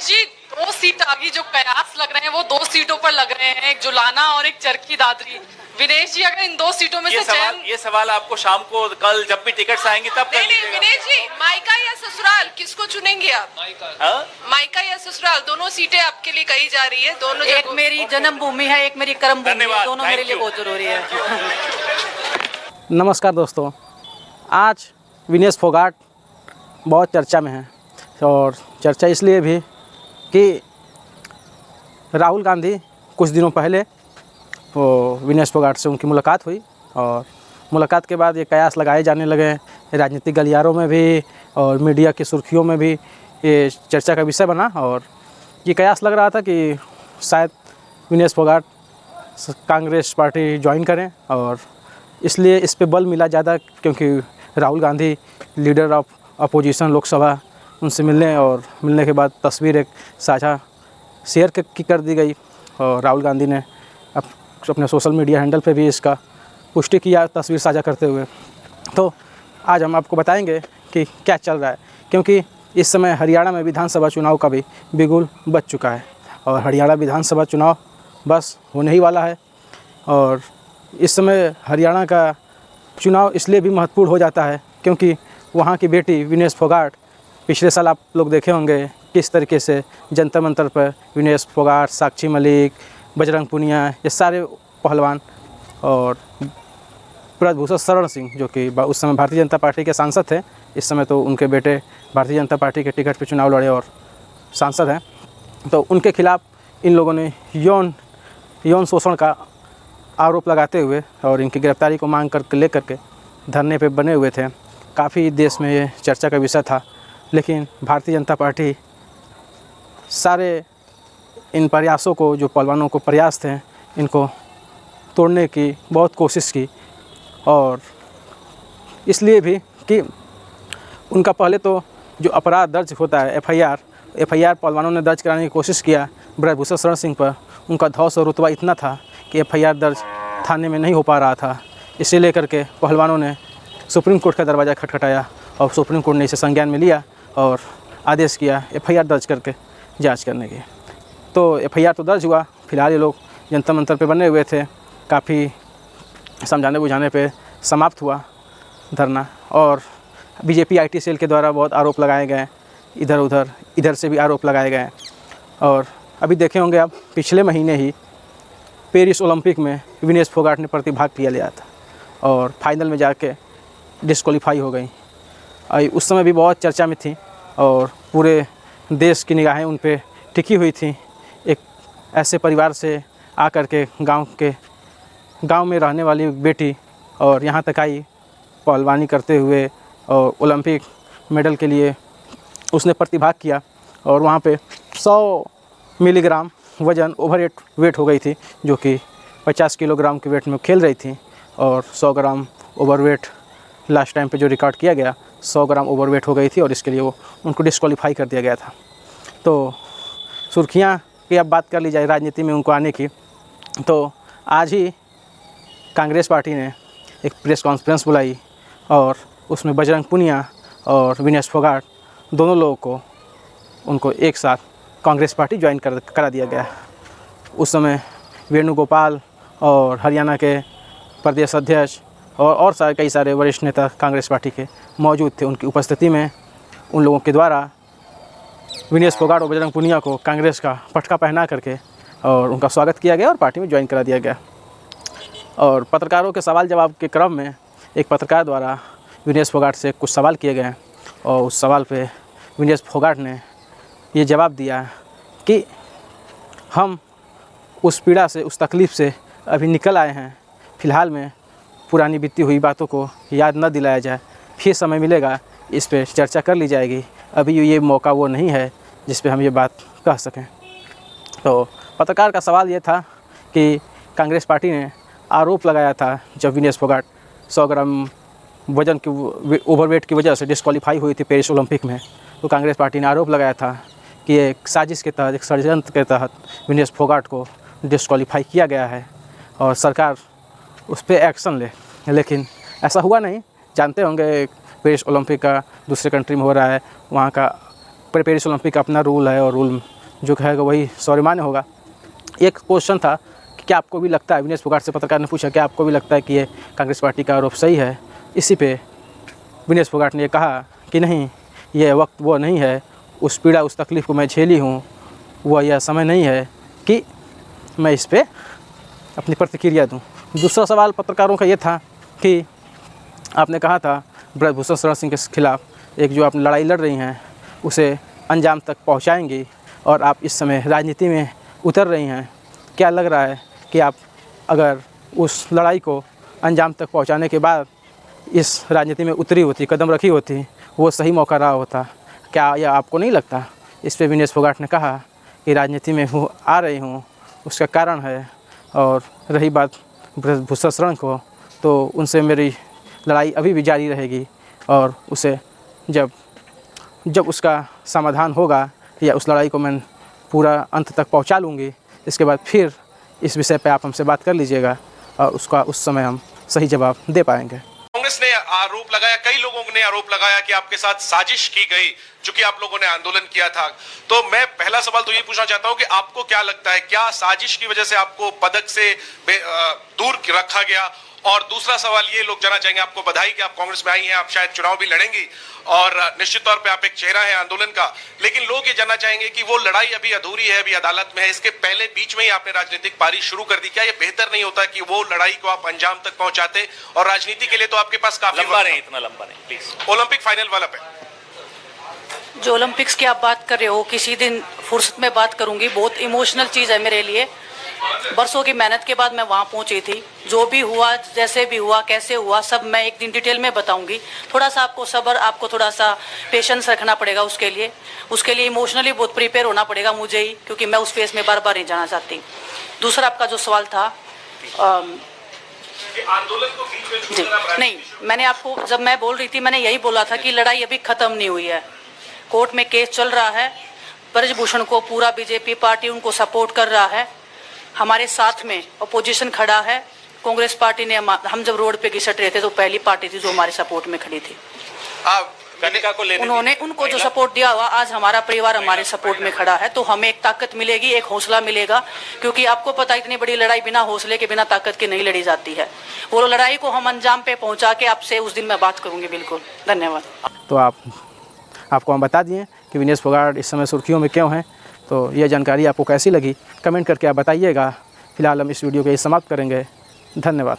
जी 2 seat आगे जो कयास लग रहे हैं वो 2 सीटों पर लग रहे हैं, एक जुलाना और एक चरखी दादरी। विनेश जी अगर इन 2 सीटों में से चयन, ये सवाल आपको शाम को कल जब भी टिकट्स आएंगे तब कर नहीं विनेश जी, मायका या ससुराल किसको चुनेंगे आप? मायका या ससुराल दोनों सीटें आपके लिए कही जा रही है। दोनों एक मेरी जन्मभूमि है, एक मेरी कर्मभूमि है, दोनों मेरे लिए बहुत जरूरी है। नमस्कार दोस्तों, आज विनेश फोगाट बहुत चर्चा में है और चर्चा इसलिए भी कि राहुल गांधी कुछ दिनों पहले वो विनेश फोगाट से उनकी मुलाकात हुई और मुलाकात के बाद ये कयास लगाए जाने लगे राजनीतिक गलियारों में भी और मीडिया की सुर्खियों में भी ये चर्चा का विषय बना और ये कयास लग रहा था कि शायद विनेश फोगाट कांग्रेस पार्टी ज्वाइन करें और इसलिए इस पे बल मिला ज़्यादा क्योंकि Rahul Gandhi leader of opposition Lok Sabha उनसे मिलने और मिलने के बाद तस्वीर एक साझा शेयर की कर दी गई और राहुल गांधी ने अपने सोशल मीडिया हैंडल पे भी इसका पुष्टि किया तस्वीर साझा करते हुए। तो आज हम आपको बताएंगे कि क्या चल रहा है क्योंकि इस समय हरियाणा में विधानसभा चुनाव का भी बिगुल बज चुका है और हरियाणा विधानसभा चुनाव बस होने ही वाला है और इस समय हरियाणा का चुनाव इसलिए भी महत्वपूर्ण हो जाता है क्योंकि वहाँ की बेटी विनेश फोगाट पिछले साल आप लोग देखे होंगे किस तरीके से जंतर मंतर पर विनेश फोगाट, साक्षी मलिक, बजरंग पुनिया, ये सारे पहलवान और ब्रजभूषण शरण सिंह जो कि उस समय भारतीय जनता पार्टी के सांसद थे, इस समय तो उनके बेटे भारतीय जनता पार्टी के टिकट पर चुनाव लड़े और सांसद हैं, तो उनके खिलाफ़ इन लोगों ने यौन शोषण का आरोप लगाते हुए और इनकी गिरफ्तारी को मांग कर लेकर के धरने पे बने हुए थे। काफ़ी देश में ये चर्चा का विषय था, लेकिन भारतीय जनता पार्टी सारे इन प्रयासों को, जो पहलवानों को प्रयास थे, इनको तोड़ने की बहुत कोशिश की और इसलिए भी कि उनका पहले तो जो अपराध दर्ज होता है एफआईआर पहलवानों ने दर्ज कराने की कोशिश किया ब्रजभूषण शरण सिंह पर। उनका धौस और रुतबा इतना था कि एफआईआर दर्ज थाने में नहीं हो पा रहा था, इसे लेकर के पहलवानों ने सुप्रीम कोर्ट का दरवाज़ा खटखटाया और सुप्रीम कोर्ट ने इसे संज्ञान में लिया और आदेश किया एफआईआर दर्ज करके जांच करने की। तो एफआईआर तो दर्ज हुआ, फिलहाल ये लोग जंतर मंतर पे बने हुए थे, काफ़ी समझाने बुझाने पे समाप्त हुआ धरना और बीजेपी आईटी सेल के द्वारा बहुत आरोप लगाए गए, इधर से भी आरोप लगाए गए और अभी देखे होंगे आप पिछले महीने ही पेरिस ओलंपिक में विनेश फोगाट ने प्रतिभाग किया लिया था और फाइनल में जाके डिस्क्वालीफाई हो गई। उस समय भी बहुत चर्चा में थी और पूरे देश की निगाहें उन पे टिकी हुई थी। एक ऐसे परिवार से आकर के गांव में रहने वाली बेटी और यहाँ तक आई पहलवानी करते हुए और ओलंपिक मेडल के लिए उसने प्रतिभाग किया और वहाँ पे 100 मिलीग्राम वज़न ओवर वेट हो गई थी, जो कि 50 किलोग्राम के वेट में खेल रही थी और 100 ग्राम ओवर वेट लास्ट टाइम पे जो रिकॉर्ड किया गया 100 ग्राम ओवर वेट हो गई थी और इसके लिए उनको डिस्क्वालीफाई कर दिया गया था। तो सुर्खियाँ की अब बात कर ली जाए राजनीति में उनको आने की, तो आज ही कांग्रेस पार्टी ने एक प्रेस कॉन्फ्रेंस बुलाई और उसमें बजरंग पुनिया और विनेश फोगाट दोनों लोगों को उनको एक साथ कांग्रेस पार्टी ज्वाइन करा दिया गया। उस समय वेणुगोपाल और हरियाणा के प्रदेश अध्यक्ष और कई सारे वरिष्ठ नेता कांग्रेस पार्टी के मौजूद थे। उनकी उपस्थिति में उन लोगों के द्वारा विनेश फोगाट और बजरंग पुनिया को कांग्रेस का पटका पहना करके और उनका स्वागत किया गया और पार्टी में ज्वाइन करा दिया गया। और पत्रकारों के सवाल जवाब के क्रम में एक पत्रकार द्वारा विनेश फोगाट से कुछ सवाल किए गए और उस सवाल पे विनेश फोगाट ने ये जवाब दिया कि हम उस पीड़ा से, उस तकलीफ़ से अभी निकल आए हैं, फ़िलहाल में पुरानी बीती हुई बातों को याद न दिलाया जाए, फिर समय मिलेगा इस पे चर्चा कर ली जाएगी, अभी ये मौका वो नहीं है जिस पे हम ये बात कह सकें। तो पत्रकार का सवाल ये था कि कांग्रेस पार्टी ने आरोप लगाया था जब विनेश फोगाट 100 ग्राम वज़न की ओवरवेट की वजह से डिस्क्वालीफाई हुई थी पेरिस ओलंपिक में, तो कांग्रेस पार्टी ने आरोप लगाया था कि एक साजिश के तहत, एक षड्यंत्र के तहत विनेश फोगाट को डिस्क्वालीफाई किया गया है और सरकार उस पर एक्शन ले, लेकिन ऐसा हुआ नहीं। जानते होंगे पेरिस ओलंपिक का दूसरे कंट्री में हो रहा है, वहाँ का पेरिस ओलंपिक का अपना रूल है और रूल जो कहेगा वही स्वाभिमानी होगा। एक क्वेश्चन था कि क्या आपको भी लगता है, विनेश फोगाट से पत्रकार ने पूछा क्या आपको भी लगता है कि ये कांग्रेस पार्टी का आरोप सही है। इसी पे विनेश फोगाट ने कहा कि नहीं, ये वक्त वो नहीं है, उस पीड़ा उस तकलीफ़ को मैं झेली हूँ, वह यह समय नहीं है कि मैं इस पर अपनी प्रतिक्रिया दूँ। दूसरा सवाल पत्रकारों का ये था कि आपने कहा था ब्रजभूषण शरण सिंह के खिलाफ़ एक जो आप लड़ाई लड़ रही हैं उसे अंजाम तक पहुंचाएंगी और आप इस समय राजनीति में उतर रही हैं। क्या लग रहा है कि आप अगर उस लड़ाई को अंजाम तक पहुंचाने के बाद इस राजनीति में उतरी होती, कदम रखी होती, वो सही मौका रहा होता? क्या यह आपको नहीं लगता? इस पे विनेश फोगाट ने कहा कि राजनीति में हूँ, आ रही हूँ, उसका कारण है। और रही बात ब्रजभूषण शरण को, तो उनसे मेरी लड़ाई अभी भी जारी रहेगी और उसे जब उसका समाधान होगा या उस लड़ाई को मैं पूरा अंत तक पहुंचा लूँगी, इसके बाद फिर इस विषय पे आप हमसे बात कर लीजिएगा और उसका उस समय हम सही जवाब दे पाएंगे। कांग्रेस ने आरोप लगाया, कई लोगों ने आरोप लगाया कि आपके साथ साजिश की गई, चूंकि आप लोगों ने आंदोलन किया था। तो मैं पहला सवाल तो ये पूछना चाहता हूं कि आपको क्या लगता है, क्या साजिश की वजह से आपको पदक से दूर रखा गया? और दूसरा सवाल ये लोग जानना चाहेंगे, आपको बधाई कि आप कांग्रेस में आई हैं, आप शायद चुनाव भी लड़ेंगी और निश्चित तौर पे आप एक चेहरा है आंदोलन का, लेकिन लोग ये जानना चाहेंगे कि वो लड़ाई अभी अधूरी है, अभी अदालत में है, इसके पहले बीच में ही आपने राजनीतिक पारी शुरू कर दी। क्या ये बेहतर नहीं होता कि वो लड़ाई को आप अंजाम तक पहुंचाते? और राजनीति के लिए तो आपके पास काफी लंबा नहीं, इतना लंबा नहीं प्लीज। ओलंपिक फाइनल वाला पे जो ओलंपिक्स की आप बात कर रहे हो, किसी दिन फुर्सत में बात करूंगी। बहुत इमोशनल चीज़ है मेरे लिए। बरसों की मेहनत के बाद मैं वहाँ पहुँची थी। जो भी हुआ, जैसे भी हुआ, कैसे हुआ, सब मैं एक दिन डिटेल में बताऊंगी। थोड़ा सा आपको सब्र, आपको थोड़ा सा पेशेंस रखना पड़ेगा। उसके लिए इमोशनली बहुत प्रिपेयर होना पड़ेगा मुझे ही, क्योंकि मैं उस फेस में बार बार नहीं जाना चाहती। दूसरा आपका जो सवाल था आंदोलन को बीच में जी नहीं, मैंने आपको जब मैं बोल रही थी मैंने यही बोला था कि लड़ाई अभी ख़त्म नहीं हुई है। कोर्ट में केस चल रहा है। ब्रजभूषण को पूरा बीजेपी पार्टी उनको सपोर्ट कर रहा है। हमारे साथ में अपोजिशन खड़ा है। कांग्रेस पार्टी ने, हम जब रोड पे घिसट रहे थे तो पहली पार्टी थी जो हमारे सपोर्ट में खड़ी थी। कनिका को लेने उनको जो सपोर्ट दिया हुआ, आज हमारा परिवार हमारे सपोर्ट में खड़ा है, तो हमें एक ताकत मिलेगी, एक हौसला मिलेगा। क्योंकि आपको पता है इतनी बड़ी लड़ाई बिना हौसले के, बिना ताकत के नहीं लड़ी जाती है। वो लड़ाई को हम अंजाम पे पहुंचा के आपसे उस दिन मैं बात करूंगी। बिल्कुल, धन्यवाद। तो आपको हम बता दिए कि विनेश फोगाट इस समय सुर्खियों में क्यों हैं। तो यह जानकारी आपको कैसी लगी कमेंट करके आप बताइएगा। फिलहाल हम इस वीडियो को यही समाप्त करेंगे। धन्यवाद।